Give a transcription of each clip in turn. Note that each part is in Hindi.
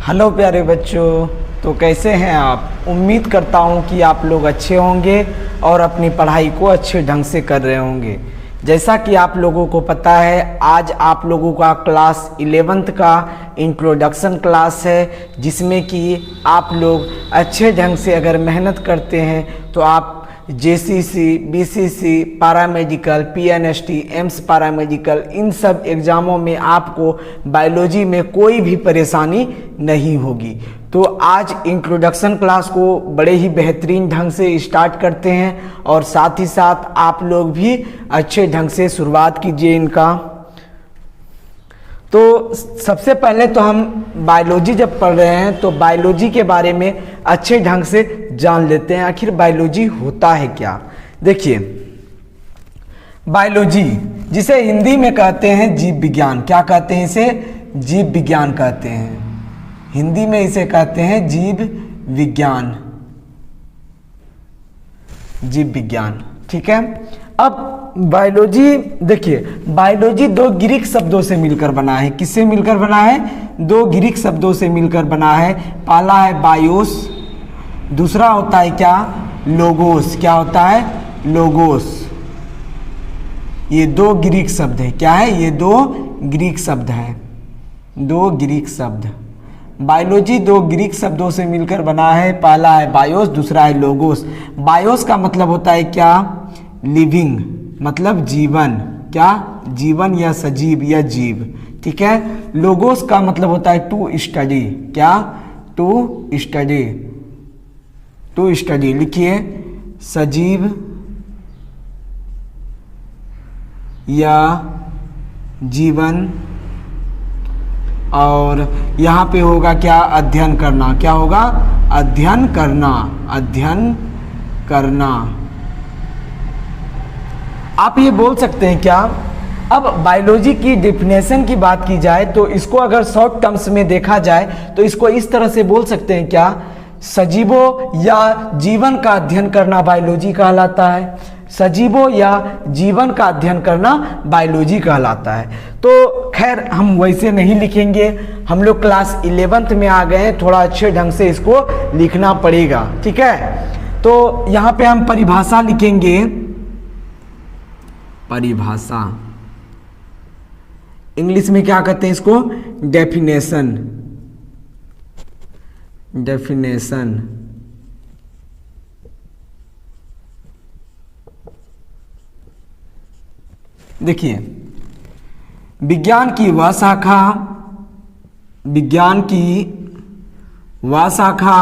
हेलो प्यारे बच्चों, तो कैसे हैं आप। उम्मीद करता हूं कि आप लोग अच्छे होंगे और अपनी पढ़ाई को अच्छे ढंग से कर रहे होंगे। जैसा कि आप लोगों को पता है, आज आप लोगों का क्लास 11th का इंट्रोडक्शन क्लास है, जिसमें कि आप लोग अच्छे ढंग से अगर मेहनत करते हैं तो आप JCC, BCC, paramedical, PNST, AIIMS paramedical, इन सब एग्ज़ामों में आपको बायोलॉजी में कोई भी परेशानी नहीं होगी। तो आज इंट्रोडक्शन क्लास को बड़े ही बेहतरीन ढंग से स्टार्ट करते हैं और साथ ही साथ आप लोग भी अच्छे ढंग से शुरुआत कीजिए इनका। तो सबसे पहले तो हम बायोलॉजी जब पढ़ रहे हैं तो बायोलॉजी के बारे में अच्छे ढंग से जान लेते हैं, आखिर बायोलॉजी होता है क्या। देखिए, बायोलॉजी जिसे हिंदी में कहते हैं जीव विज्ञान, क्या कहते हैं इसे? जीव विज्ञान कहते हैं। हिंदी में इसे कहते हैं जीव विज्ञान, जीव विज्ञान, ठीक है। अब बायोलॉजी देखिए, बायोलॉजी दो ग्रीक शब्दों से मिलकर बना है। किससे मिलकर बना है? दो ग्रीक शब्दों से मिलकर बना है। पहला है बायोस, दूसरा होता है क्या? लोगोस। क्या होता है? लोगोस। ये दो ग्रीक शब्द है। क्या है? ये दो ग्रीक शब्द है, दो ग्रीक शब्द। बायोलॉजी दो ग्रीक शब्दों से मिलकर बना है। पहला है बायोस, दूसरा है लोगोस। बायोस का मतलब होता है क्या? लिविंग, मतलब जीवन। क्या? जीवन या सजीव या जीव, ठीक है। लोगोस का मतलब होता है टू स्टडी। क्या? To study, to study. लिखिए, सजीव या जीवन, और यहाँ पे होगा क्या? अध्ययन करना। क्या होगा? अध्ययन करना, अध्ययन करना। आप ये बोल सकते हैं क्या? अब बायोलॉजी की डेफिनेशन की बात की जाए तो इसको अगर शॉर्ट टर्म्स में देखा जाए तो इसको इस तरह से बोल सकते हैं क्या? सजीवों या जीवन का अध्ययन करना बायोलॉजी कहलाता है। सजीवों या जीवन का अध्ययन करना बायोलॉजी कहलाता है। तो खैर, हम वैसे नहीं लिखेंगे, हम लोग क्लास 11th में आ गए हैं, थोड़ा अच्छे ढंग से इसको लिखना पड़ेगा, ठीक है। तो यहाँ पे हम परिभाषा लिखेंगे। परिभाषा इंग्लिश में क्या कहते हैं इसको? Definition, definition. देखिए, विज्ञान की वह शाखा, विज्ञान की वह शाखा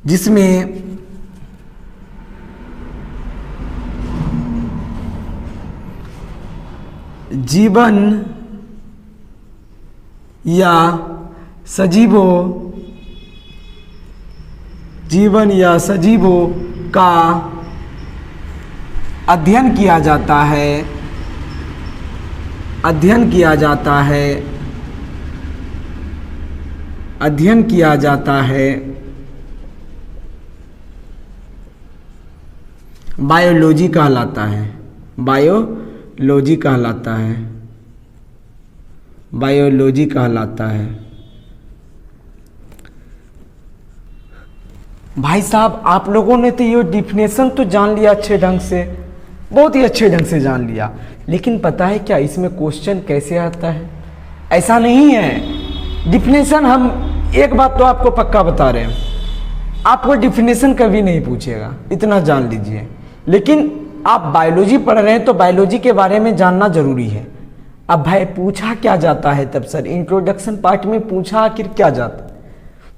जिसमें जीवन या सजीवों, जीवन या सजीवों का अध्ययन किया जाता है, अध्ययन किया जाता है, अध्ययन किया जाता है, बायोलॉजी कहलाता है। बायोलॉजी कहलाता है, बायोलॉजी कहलाता है। भाई साहब, आप लोगों ने तो ये डिफिनेशन तो जान लिया अच्छे ढंग से, बहुत ही अच्छे ढंग से जान लिया, लेकिन पता है क्या इसमें क्वेश्चन कैसे आता है? ऐसा नहीं है डिफिनेशन, हम एक बात तो आपको पक्का बता रहे हैं, आपको डिफिनेशन कभी नहीं पूछेगा, इतना जान लीजिए। लेकिन आप बायोलॉजी पढ़ रहे हैं तो बायोलॉजी के बारे में जानना जरूरी है। अब भाई पूछा क्या जाता है तब सर? इंट्रोडक्शन पार्ट में पूछा आखिर क्या जाता है?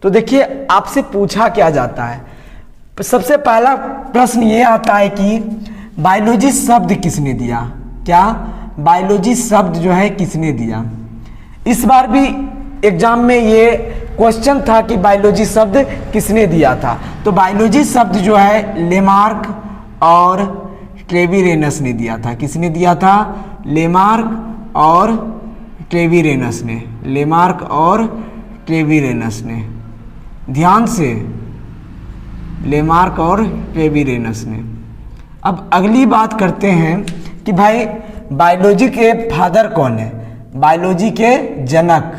तो देखिए, आपसे पूछा क्या जाता है। सबसे पहला प्रश्न ये आता है कि बायोलॉजी शब्द किसने दिया? क्या? बायोलॉजी शब्द जो है किसने दिया? इस बार भी एग्जाम में ये क्वेश्चन था कि बायोलॉजी शब्द किसने दिया था। तो बायोलॉजी शब्द जो है लेमार्क और ट्रेविरेनस ने दिया था। किसने दिया था? लेमार्क और ट्रेविरेनस ने, लेमार्क और ट्रेविरेनस ने। ध्यान से, लेमार्क और ट्रेविरेनस ने। अब अगली बात करते हैं कि भाई बायोलॉजी के फादर कौन है। बायोलॉजी के जनक,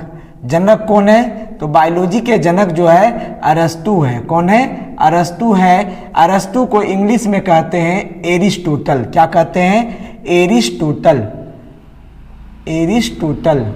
जनक कौन है? तो बायोलॉजी के जनक जो है अरस्तु है। कौन है? अरस्तु है। अरस्तु को इंग्लिश में कहते हैं एरिस्टोटल। क्या कहते हैं? एरिस्टोटल। एरिस्टोटल।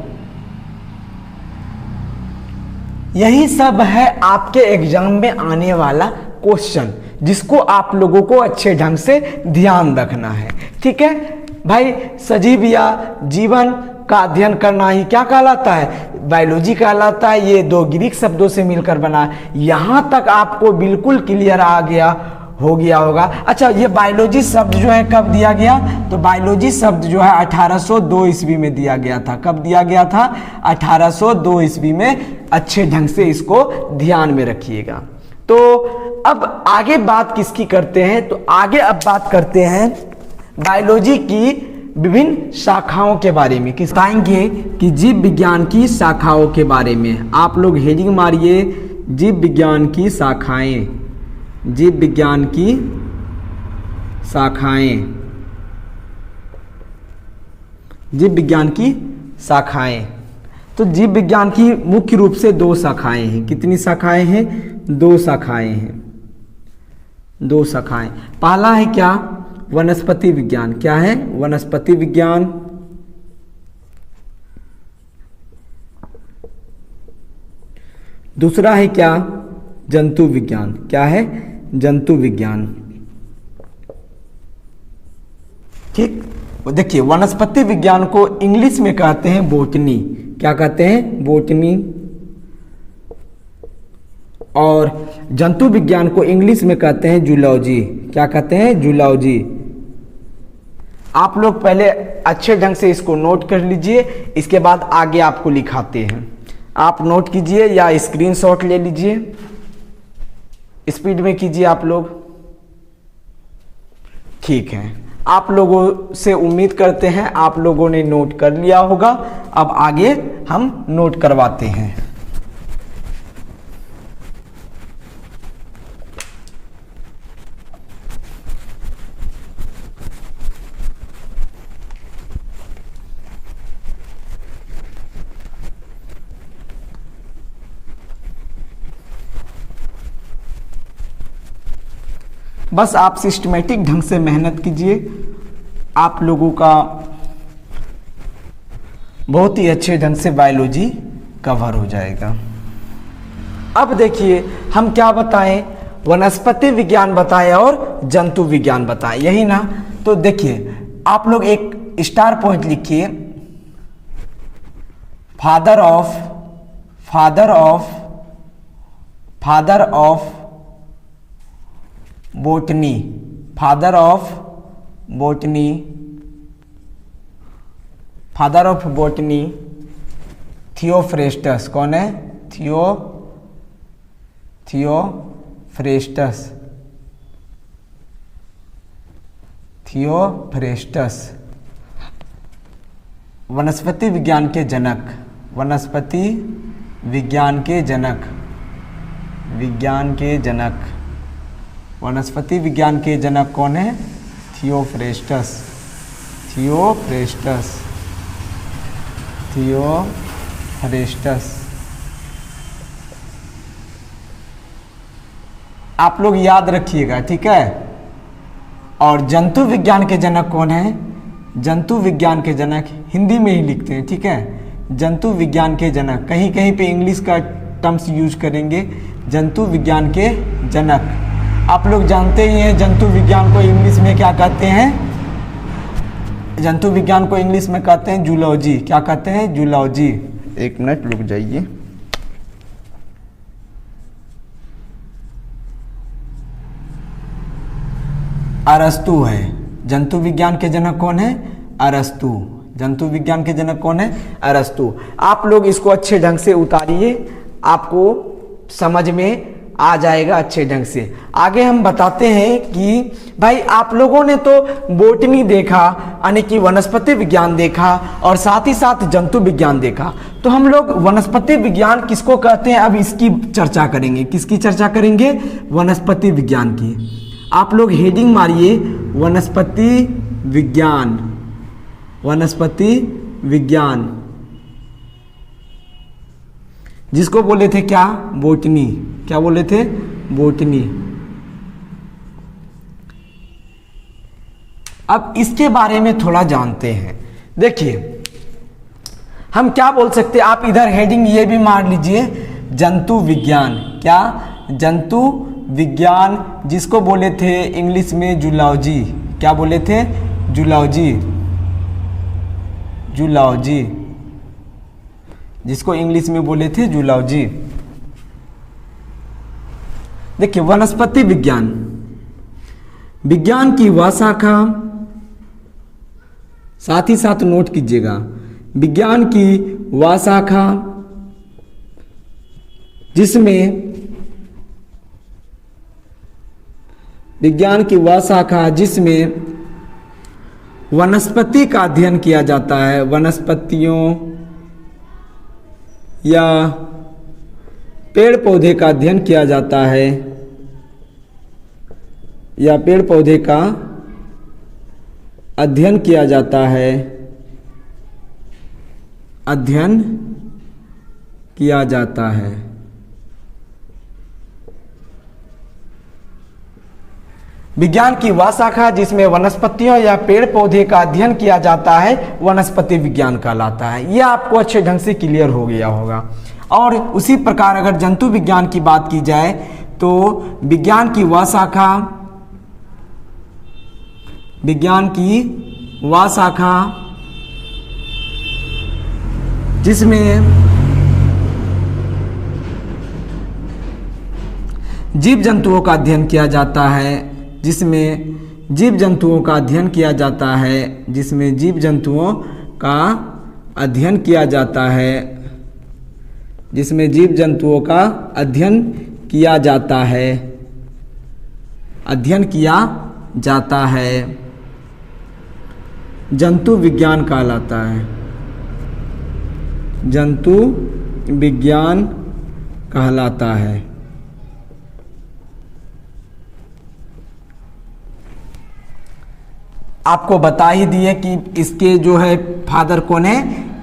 यही सब है आपके एग्जाम में आने वाला क्वेश्चन, जिसको आप लोगों को अच्छे ढंग से ध्यान रखना है। ठीक है भाई, सजीव या जीवन का अध्ययन करना ही क्या कहलाता है? बायोलॉजी कहलाता है। ये दो ग्रीक शब्दों से मिलकर बना है। यहां तक आपको बिल्कुल क्लियर आ गया हो गया होगा। अच्छा, ये बायोलॉजी शब्द जो है कब दिया गया? तो बायोलॉजी शब्द जो है 1802 ईस्वी में दिया गया था। कब दिया गया था? 1802 ईस्वी में। अच्छे ढंग से इसको ध्यान में रखिएगा। तो अब आगे बात किसकी करते हैं? तो आगे अब बात करते हैं बायोलॉजी की विभिन्न शाखाओं के बारे में। किस बताएंगे कि जीव विज्ञान की शाखाओं के बारे में। आप लोग हेडिंग मारिए, जीव विज्ञान की शाखाएं। जीव विज्ञान की शाखाएं। जीव विज्ञान की शाखाएं। तो जीव विज्ञान की मुख्य रूप से दो शाखाएं हैं। कितनी शाखाएं हैं? दो शाखाएं हैं। दो शाखाएं। पहला है क्या? वनस्पति विज्ञान। क्या है? वनस्पति विज्ञान। दूसरा है क्या? जंतु विज्ञान। क्या है? जंतु विज्ञान। ठीक, देखिए वनस्पति विज्ञान को इंग्लिश में कहते हैं बोटनी। क्या कहते हैं? बोटनी। और जंतु विज्ञान को इंग्लिश में कहते हैं जूलॉजी। क्या कहते हैं? जूलॉजी। आप लोग पहले अच्छे ढंग से इसको नोट कर लीजिए, इसके बाद आगे आपको लिखाते हैं। आप नोट कीजिए या स्क्रीनशॉट ले लीजिए, स्पीड में कीजिए आप लोग। ठीक है, आप लोगों से उम्मीद करते हैं आप लोगों ने नोट कर लिया होगा। अब आगे हम नोट करवाते हैं। बस आप सिस्टमेटिक ढंग से मेहनत कीजिए, आप लोगों का बहुत ही अच्छे ढंग से बायोलॉजी कवर हो जाएगा। अब देखिए हम क्या बताएं? वनस्पति विज्ञान बताएं और जंतु विज्ञान बताएं, यही ना? तो देखिए आप लोग एक स्टार पॉइंट लिखिए। Father of botany. Father of botany Theophrastus. कौन है? थियोफ्रेस्टस। वनस्पति विज्ञान के जनक। वनस्पति विज्ञान के जनक। वनस्पति विज्ञान के जनक कौन है? थियोफ्रेस्टस। आप लोग याद रखिएगा, ठीक है? और जंतु विज्ञान के जनक कौन है? जंतु विज्ञान के जनक हिंदी में ही लिखते हैं, ठीक है? जंतु विज्ञान के जनक, कहीं कहीं पे इंग्लिश का टर्म्स यूज करेंगे। जंतु विज्ञान के जनक, आप लोग जानते ही हैं जंतु विज्ञान को इंग्लिश में क्या कहते हैं? जंतु विज्ञान को इंग्लिश में कहते हैं जूलॉजी। क्या कहते हैं? जूलॉजी। एक मिनट रुक जाइए। अरस्तु है। जंतु विज्ञान के जनक कौन है? अरस्तु। जंतु विज्ञान के जनक कौन है? अरस्तु। आप लोग इसको अच्छे ढंग से उतारिए, आपको समझ में आ जाएगा अच्छे ढंग से। आगे हम बताते हैं कि भाई आप लोगों ने तो बोटनी देखा, यानी कि वनस्पति विज्ञान देखा, और साथ ही साथ जंतु विज्ञान देखा। तो हम लोग वनस्पति विज्ञान किसको कहते हैं अब इसकी चर्चा करेंगे। किसकी चर्चा करेंगे? वनस्पति विज्ञान की। आप लोग हेडिंग मारिए, वनस्पति विज्ञान। वनस्पति विज्ञान। जिसको बोले थे क्या, बोटनी। क्या बोले थे, बोटनी। अब इसके बारे में थोड़ा जानते हैं। देखिए हम क्या बोल सकते हैं, आप इधर हेडिंग ये भी मार लीजिए, जंतु विज्ञान। क्या, जंतु विज्ञान, जिसको बोले थे इंग्लिश में जूलॉजी। क्या बोले थे, जूलॉजी। जूलॉजी, जिसको इंग्लिश में बोले थे जूलॉजी। देखिए वनस्पति विज्ञान, विज्ञान की वह शाखा, साथ ही साथ नोट कीजिएगा, विज्ञान की वह शाखा जिसमें, विज्ञान की वह शाखा जिसमें वनस्पति का अध्ययन किया जाता है, वनस्पतियों या पेड़ पौधे का अध्ययन किया जाता है, या पेड़ पौधे का अध्ययन किया जाता है, अध्ययन किया जाता है। विज्ञान की वह शाखा जिसमें वनस्पतियों या पेड़ पौधे का अध्ययन किया जाता है वनस्पति विज्ञान कहलाता है। यह आपको अच्छे ढंग से क्लियर हो गया होगा। और उसी प्रकार अगर जंतु विज्ञान की बात की जाए तो विज्ञान की वह शाखा, विज्ञान की वह शाखा जिसमें जीव जंतुओं का अध्ययन किया जाता है, जिसमें जीव जंतुओं का अध्ययन किया जाता है, जिसमें जीव जंतुओं का अध्ययन किया जाता है, जिसमें जीव जंतुओं का अध्ययन किया जाता है, अध्ययन किया जाता है, जंतु विज्ञान कहलाता है, जंतु विज्ञान कहलाता है। आपको बता ही दिए कि इसके जो है फादर कौन है,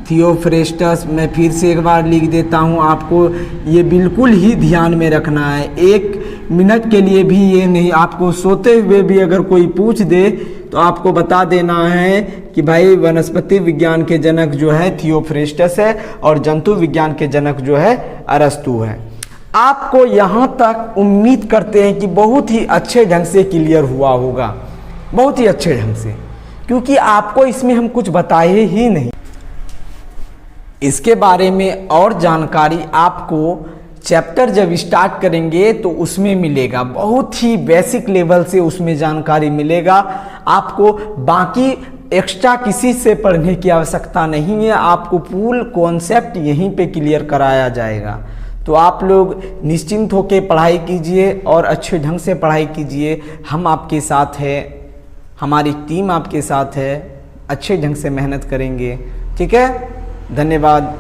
थियोफ्रेस्टस। मैं फिर से एक बार लिख देता हूँ, आपको ये बिल्कुल ही ध्यान में रखना है। 1 मिनट के लिए भी ये नहीं, आपको सोते हुए भी अगर कोई पूछ दे तो आपको बता देना है कि भाई वनस्पति विज्ञान के जनक जो है थियोफ्रेस्टस है और जंतु विज्ञान के जनक जो है अरस्तु है। आपको यहाँ तक उम्मीद करते हैं कि बहुत ही अच्छे ढंग से क्लियर हुआ होगा, बहुत ही अच्छे ढंग से, क्योंकि आपको इसमें हम कुछ बताए ही नहीं। इसके बारे में और जानकारी आपको चैप्टर जब स्टार्ट करेंगे तो उसमें मिलेगा, बहुत ही बेसिक लेवल से उसमें जानकारी मिलेगा। आपको बाकी एक्स्ट्रा किसी से पढ़ने की आवश्यकता नहीं है, आपको फुल कॉन्सेप्ट यहीं पे क्लियर कराया जाएगा। तो आप लोग निश्चिंत होकर पढ़ाई कीजिए और अच्छे ढंग से पढ़ाई कीजिए। हम आपके साथ हैं, हमारी टीम आपके साथ है, अच्छे ढंग से मेहनत करेंगे। ठीक है, धन्यवाद।